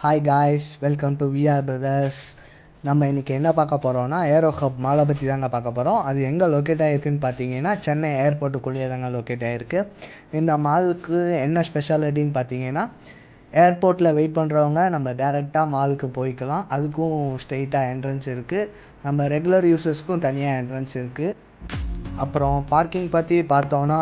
Hi guys, welcome to VR brothers. நம்ம இன்றைக்கி என்ன பார்க்க போகிறோம்னா ஏரோ ஹப் மாலை பற்றி தாங்க பார்க்க போகிறோம். அது எங்கே லொக்கேட் ஆகிருக்குன்னு பார்த்தீங்கன்னா சென்னை ஏர்போர்ட்டுக்குள்ளேயே தாங்க லொக்கேட் ஆகிருக்கு. இந்த மாலுக்கு என்ன ஸ்பெஷாலிட்டின்னு பார்த்தீங்கன்னா ஏர்போர்ட்டில் வெயிட் பண்ணுறவங்க நம்ம டேரெக்டாக மாலுக்கு போய்க்கலாம். அதுக்கும் ஸ்ட்ரெயிட்டாக என்ட்ரன்ஸ் இருக்குது. நம்ம ரெகுலர் யூசர்ஸ்க்கும் தனியாக என்ட்ரன்ஸ் இருக்குது. அப்புறம் பார்க்கிங் பற்றி பார்த்தோன்னா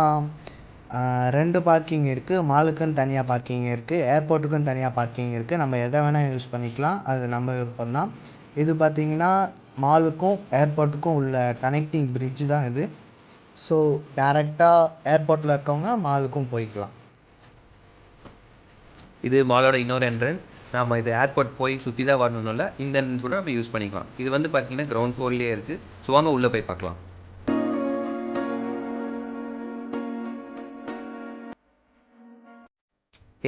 2 பார்க்கிங் இருக்குது. மாலுக்குன்னு தனியாக பார்க்கிங் இருக்குது, ஏர்போர்ட்டுக்குன்னு தனியாக பார்க்கிங் இருக்குது. நம்ம எதை வேணால் யூஸ் பண்ணிக்கலாம், அது நம்ம விருப்பம் தான். இது பார்த்திங்கன்னா மாலுக்கும் ஏர்போர்ட்டுக்கும் உள்ள கனெக்டிங் பிரிட்ஜ் தான் இது. ஸோ டேரெக்டாக ஏர்போர்ட்டில் இருக்கவங்க மாலுக்கும் போய்க்கலாம். இது மாலோட இன்னொரு என்ட்ரன்ஸ். நம்ம இது ஏர்போர்ட் போய் சுற்றி தான் வரணும்ல, இந்த என்ட்ரன்ஸ் கூட நம்ம யூஸ் பண்ணிக்கலாம். இது வந்து பார்த்திங்கன்னா கிரவுண்ட் ஃப்ளோர்லேயே இருக்குது. ஸோ வாங்க உள்ளே போய் பார்க்கலாம்.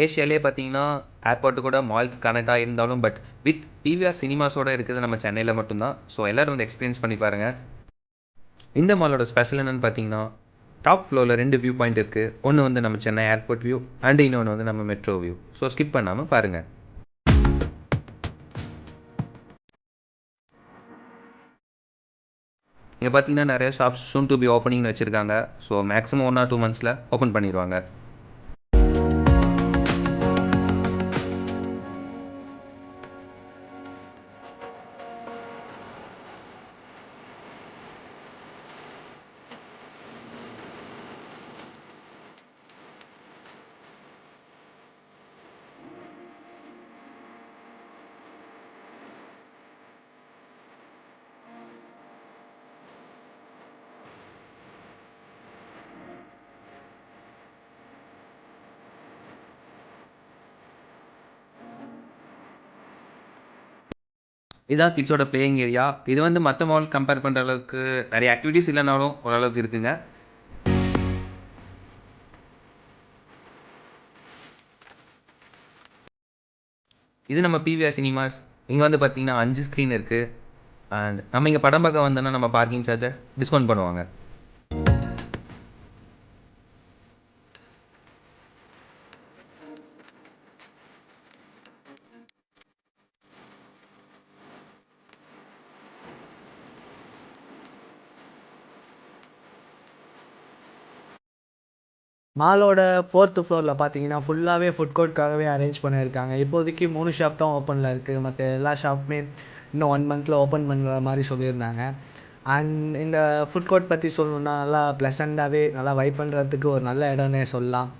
ஏஷியாலே பார்த்தீங்கன்னா ஏர்போர்ட்டு கூட மாலுக்கு கனெக்டாக இருந்தாலும் பட் வித் பிவிஆர் சினிமாஸோடு இருக்குது நம்ம சென்னையில் மட்டும்தான். ஸோ எல்லோரும் வந்து எக்ஸ்பீரியன்ஸ் பண்ணி பாருங்கள். இந்த மாலோட ஸ்பெஷல் என்னென்னு பார்த்தீங்கன்னா டாப் ஃப்ளோரில் 2 வியூ பாயிண்ட் இருக்குது. ஒன்று வந்து நம்ம சென்னை ஏர்போர்ட் வியூ அண்ட் இன்னொன்று வந்து நம்ம மெட்ரோ வியூ. ஸோ ஸ்கிப் பண்ணாமல் பாருங்கள். இங்கே பார்த்தீங்கன்னா நிறைய ஷாப்ஸ் சூன் டு பி ஓப்பனிங்னு வச்சுருக்காங்க. ஸோ மேக்ஸிமம் 1 or 2 monthஸில் ஓப்பன் பண்ணிடுவாங்க. இதுதான் கிட்ஸோட பிளேயிங் ஏரியா. இது வந்து மற்ற மால் கம்பேர் பண்ணுற அளவுக்கு நிறைய ஆக்டிவிட்டீஸ் இல்லைனாலும் ஓரளவுக்கு இருக்குங்க. இது நம்ம பிவிஆர் சினிமாஸ். இங்கே வந்து பார்த்தீங்கன்னா 5 ஸ்க்ரீன் இருக்குது. அண்ட் நம்ம இங்கே படம் பார்க்க வந்தோன்னா நம்ம பார்க்கிங் சார்ஜை டிஸ்கவுண்ட் பண்ணுவாங்க. மாலோட 4th ஃப்ளோரில் பார்த்தீங்கன்னா ஃபுல்லாகவே ஃபுட் கோர்ட்காகவே அரேஞ்ச் பண்ணியிருக்காங்க. இப்போதைக்கு 3 ஷாப் தான் ஓப்பனில் இருக்குது. மற்ற எல்லா ஷாப்புமே இன்னும் 1 monthல ஓப்பன் பண்ணுற மாதிரி சொல்லியிருந்தாங்க. அண்ட் இந்த ஃபுட் கோர்ட் பற்றி சொல்லணுன்னா நல்லா ப்ளசண்ட்டாகவே நல்லா வைப் பண்ணுறதுக்கு ஒரு நல்ல இடம்னே சொல்லலாம்.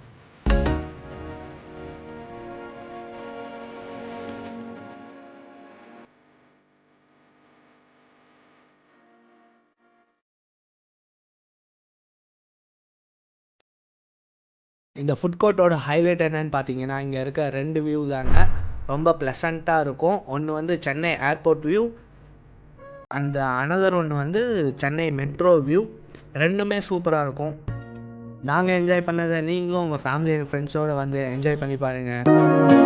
இந்த ஃபுட் கோர்ட்டோட ஹைலைட் என்னென்னு பார்த்தீங்கன்னா இங்கே இருக்க 2 வியூ தாங்க ரொம்ப ப்ளசண்ட்டாக இருக்கும். ஒன்று வந்து சென்னை ஏர்போர்ட் வியூ, அந்த அனதர் ஒன்று வந்து சென்னை மெட்ரோ வியூ. 2மே சூப்பராக இருக்கும். நாங்கள் என்ஜாய் பண்ணதை நீங்களும் உங்கள் ஃபேமிலி அண்ட் ஃப்ரெண்ட்ஸோடு வந்து என்ஜாய் பண்ணி பாருங்கள்.